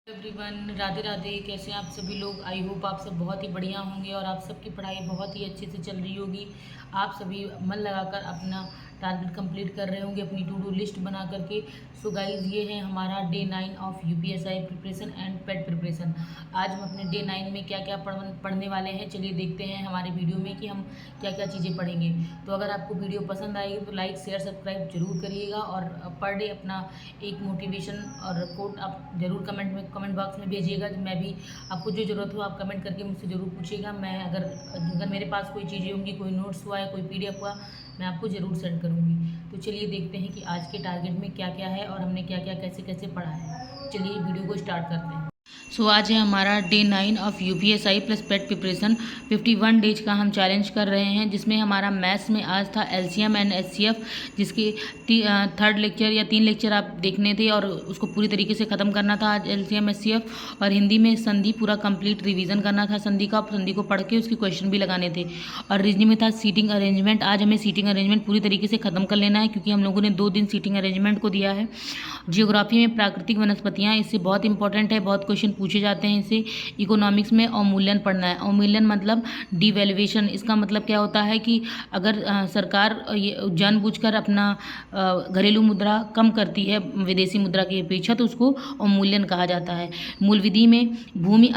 Everyone, Radhe Radhe. कैसे हैं आप सभी लोग? आई होप आप सब बहुत ही बढ़िया होंगे और आप सबकी पढ़ाई बहुत ही अच्छे से चल रही होगी। आप सभी मन लगाकर अपना टारगेट कंप्लीट कर रहे होंगे, अपनी टू डू लिस्ट बना करके। सो गाइज, ये है हमारा day 9 of UPSI preparation and pet preparation. आज हम अपने डे 9 में क्या क्या पढ़ने वाले हैं, चलिए देखते हैं हमारे वीडियो में कि हम क्या क्या चीज़ें पढ़ेंगे। तो अगर आपको वीडियो पसंद आएगी तो लाइक शेयर सब्सक्राइब जरूर करिएगा और पर डे अपना एक मोटिवेशन और कोट आप जरूर कमेंट बॉक्स में भेजिएगा। मैं भी आपको जो ज़रूरत हो आप कमेंट करके मुझसे ज़रूर पूछिएगा। मैं अगर मेरे पास कोई चीज़ें होंगी, कोई नोट्स हुआ है, कोई पीडीएफ हुआ, मैं आपको ज़रूर सेंड करूँगी। तो चलिए देखते हैं कि आज के टारगेट में क्या क्या है और हमने क्या क्या कैसे कैसे पढ़ा है। चलिए वीडियो को स्टार्ट करते हैं। आज है हमारा day 9 of UPSI plus pet preparation. 51 days का हम चैलेंज कर रहे हैं, जिसमें हमारा मैथ्स में आज था एलसीएम एंड एचसीएफ, जिसके थर्ड लेक्चर या 3 लेक्चर आप देखने थे और उसको पूरी तरीके से ख़त्म करना था आज एलसीएम एचसीएफ। और हिंदी में संधि पूरा कंप्लीट रिवीजन करना था संधि को पढ़ के उसके क्वेश्चन भी लगाने थे। और रीजनिंग में था सीटिंग अरेंजमेंट। आज हमें सीटिंग अरेंजमेंट पूरी तरीके से ख़त्म कर लेना है, क्योंकि हम लोगों ने 2 दिन सीटिंग अरेंजमेंट को दिया है। जियोग्राफी में प्राकृतिक वनस्पतियाँ, इससे बहुत इंपॉर्टेंट है, बहुत क्वेश्चन पूछे जाते हैं इससे। इकोनॉमिक्स में अवमूल्यन पढ़ना है। अवमूल्यन मतलब डिवैल्यूएशन। इसका मतलब क्या होता है कि अगर सरकार जानबूझकर अपना घरेलू मुद्रा कम करती है विदेशी मुद्रा की अपेक्षा, तो उसको अवमूल्यन कहा जाता है। मूल विधि में भूमि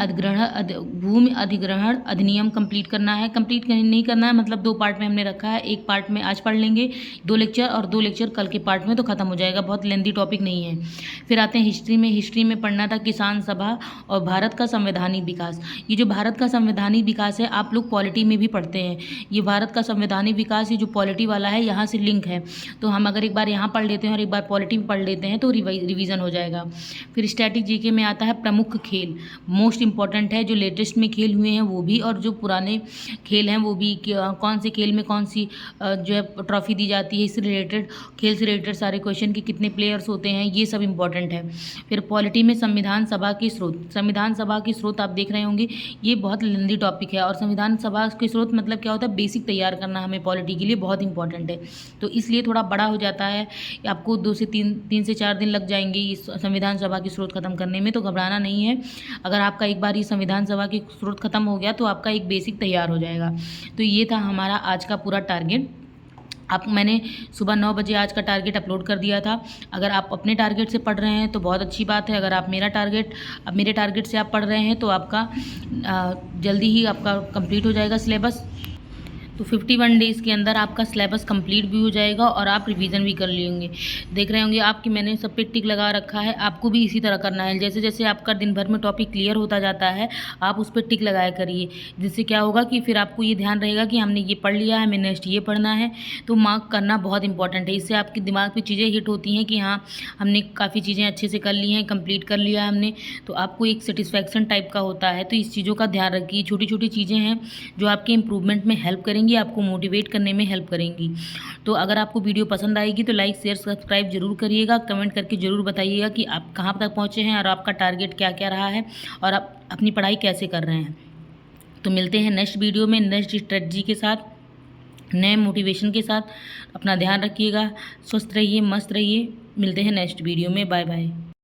अधिग्रहण अधिनियम कंप्लीट करना है। कंप्लीट नहीं करना है मतलब 2 पार्ट में हमने रखा है। एक पार्ट में आज पढ़ लेंगे 2 लेक्चर, और 2 लेक्चर कल के पार्ट में तो खत्म हो जाएगा, बहुत लेंदी टॉपिक नहीं है। फिर आते हैं हिस्ट्री में। हिस्ट्री में पढ़ना था किसान सभा और भारत का संवैधानिक विकास। ये जो भारत का संवैधानिक विकास है, आप लोग पॉलिटी में भी पढ़ते हैं। ये भारत का संवैधानिक विकास, ये जो पॉलिटी वाला है, यहाँ से लिंक है। तो हम अगर एक बार यहाँ पढ़ लेते हैं और एक बार पॉलिटी में पढ़ लेते हैं तो रिवीजन हो जाएगा। फिर स्टैटिक जीके में आता है प्रमुख खेल। मोस्ट इंपॉर्टेंट है, जो लेटेस्ट में खेल हुए हैं वो भी, और जो पुराने खेल हैं वो भी। कौन से खेल में कौन सी जो है ट्रॉफी दी जाती है, इससे रिलेटेड, खेल से रिलेटेड सारे क्वेश्चन के कितने प्लेयर्स होते हैं, ये सब इंपॉर्टेंट है। फिर पॉलिटी में संविधान सभा के स्रोत। संविधान सभा के स्रोत आप देख रहे होंगे, ये बहुत लंबी टॉपिक है। और संविधान सभा के स्रोत मतलब क्या होता है, बेसिक तैयार करना हमें पॉलिटी के लिए बहुत इंपॉर्टेंट है। तो इसलिए थोड़ा बड़ा हो जाता है, आपको 2 से 3 से 4 दिन लग जाएंगे इस संविधान सभा के स्रोत खत्म करने में। तो घबराना नहीं है, अगर आपका एक बार ये संविधान सभा के स्रोत खत्म हो गया तो आपका एक बेसिक तैयार हो जाएगा। तो ये था हमारा आज का पूरा टारगेट। मैंने सुबह 9 बजे आज का टारगेट अपलोड कर दिया था। अगर आप अपने टारगेट से पढ़ रहे हैं तो बहुत अच्छी बात है। अगर आप मेरे टारगेट से आप पढ़ रहे हैं तो आपका जल्दी ही आपका कंप्लीट हो जाएगा सिलेबस। तो 51 डेज़ के अंदर आपका सिलेबस कंप्लीट भी हो जाएगा और आप रिवीजन भी कर लेंगे। देख रहे होंगे आप कि मैंने सब पे टिक लगा रखा है। आपको भी इसी तरह करना है। जैसे जैसे आपका दिन भर में टॉपिक क्लियर होता जाता है, आप उस पर टिक लगाया करिए, जिससे क्या होगा कि फिर आपको ये ध्यान रहेगा कि हमने ये पढ़ लिया है, हमें नेक्स्ट ये पढ़ना है। तो मार्क करना बहुत इंपॉर्टेंट है। इससे आपके दिमाग में चीज़ें हिट होती हैं कि हाँ, हमने काफ़ी चीज़ें अच्छे से कर ली हैं, कंप्लीट कर लिया है हमने, तो आपको एक सेटिस्फैक्शन टाइप का होता है। तो इस चीज़ों का ध्यान रखिए। छोटी छोटी चीज़ें हैं जो आपके इंप्रूवमेंट में हेल्प करेंगी, आपको मोटिवेट करने में हेल्प करेंगी। तो अगर आपको वीडियो पसंद आएगी तो लाइक शेयर सब्सक्राइब जरूर करिएगा। कमेंट करके जरूर बताइएगा कि आप कहाँ तक पहुँचे हैं और आपका टारगेट क्या क्या रहा है और आप अपनी पढ़ाई कैसे कर रहे हैं। तो मिलते हैं नेक्स्ट वीडियो में नेक्स्ट स्ट्रेटजी के साथ, नए मोटिवेशन के साथ। अपना ध्यान रखिएगा, स्वस्थ रहिए, मस्त रहिए। मिलते हैं नेक्स्ट वीडियो में। Bye bye.